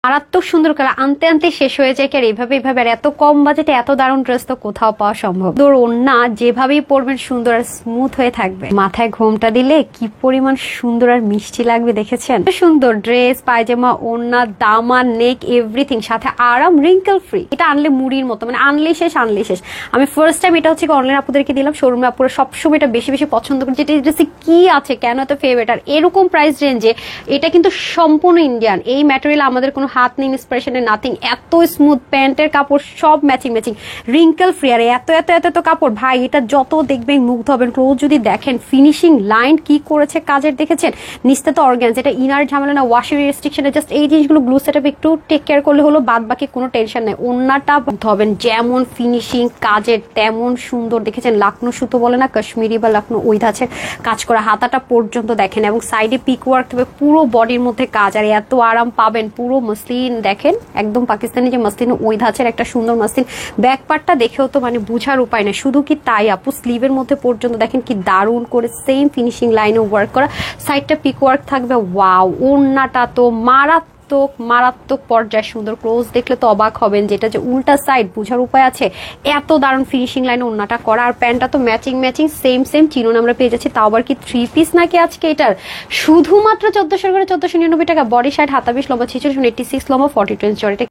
মারাত্মক সুন্দর কালার, আনতে আনতে শেষ হয়ে যায়। আর এইভাবে আর এত কম বাজেটে এত দারুণ ড্রেস তো কোথাও পাওয়া সম্ভব। তোর ওড়না যেভাবেই পরবেন সুন্দর আর স্মুথ হয়ে থাকবে। মাথায় ঘোমটা দিলে কি পরিমাণ সুন্দর আর মিষ্টি লাগবে দেখেছেন। সুন্দর ড্রেস, পায়জামা, ওড়না, দামা, নেক, এভরিথিং, সাথে আরাম, রিঙ্কেল ফ্রি। এটা আনলে মুড়ির মতো, মানে আনলেই শেষ আনলেই শেষ। আমি ফার্স্ট টাইম এটা হচ্ছে অনলাইন আপুদেরকে দিলাম, শোরুমে আপুরা সবসময় এটা বেশি বেশি পছন্দ করি, যেটা ড্রেসে কি আছে, কেন এত ফেভারিট। আর এরকম প্রাইস রেঞ্জে এটা কিন্তু সম্পূর্ণ ইন্ডিয়ান। এই ম্যাটেরিয়াল আমাদের কোনো হাত নেই, ইন্সপিরেশনের নাথিং। এত স্মুথ, প্যান্টের কাপড় সব ম্যাচিং ম্যাচিং, রিঙ্কেল ফ্রি। আর এত এত এত এত কাপড় ভাই, এটা যত দেখবেন মুগ্ধ হবেন। রোজ যদি দেখেন ফিনিশিং লাইন কি করেছে কাজের, দেখেছেন নিচতে তো অর্গানজা, এটা ইনার ঝামেলা না, ওয়াশের রেস্ট্রিকশনে, জাস্ট এই জিনিসগুলো গ্লু সেটআপ একটু টেক কেয়ার করলে হলো, বাদ বাকি কোনো টেনশন নেই। ওন্নাটা হবেন যেমন ফিনিশিং কাজের তেমন সুন্দর, দেখেছেন লাকনো সুতো বলে না, কাশ্মীরি বা লাকনো ওই ধাঁচের কাজ করা, হাতাটা পর্যন্ত দেখেন, এবং সাইডে পিক ওয়ার্ক থাকবে, পুরো বডির মধ্যে কাজ। আর এত আরাম পাবেন, পুরো মসলিন দেখেন, একদম পাকিস্তানি যে মসলিন ওই ধাঁচের একটা সুন্দর মসলিন। ব্যাক পার্টটা দেখেও তো মানে বুঝার উপায় নেই। শুধু কি তাই আপু, স্লিভের মধ্যে পর্যন্ত দেখেন কি দারুণ করে সেম ফিনিশিং লাইনে ওয়ার্ক করা, সাইডটা পিক ওয়ার্ক থাকবে। ওয়াও, ওড়নাটা তো মারাত্মক মারাত্মক পর্যায়ে সুন্দর। ক্লোজ দেখলে তো অবাক হবেন, যেটা যে উল্টা সাইড বুঝার উপায় আছে, এত দারুণ ফিনিশিং লাইনে ওড়নাটা করা। আর প্যান্টটা তো matching matching same same chinon আমরা পেয়ে যাচ্ছি। তাও আবার কি 3 পিস নাকি আজকে এটার, শুধুমাত্র 1400 করে 1499 টাকা। বডি সাইড, হাতা 20, লম্বা 46, 86, লম্বা 42 ইঞ্চ।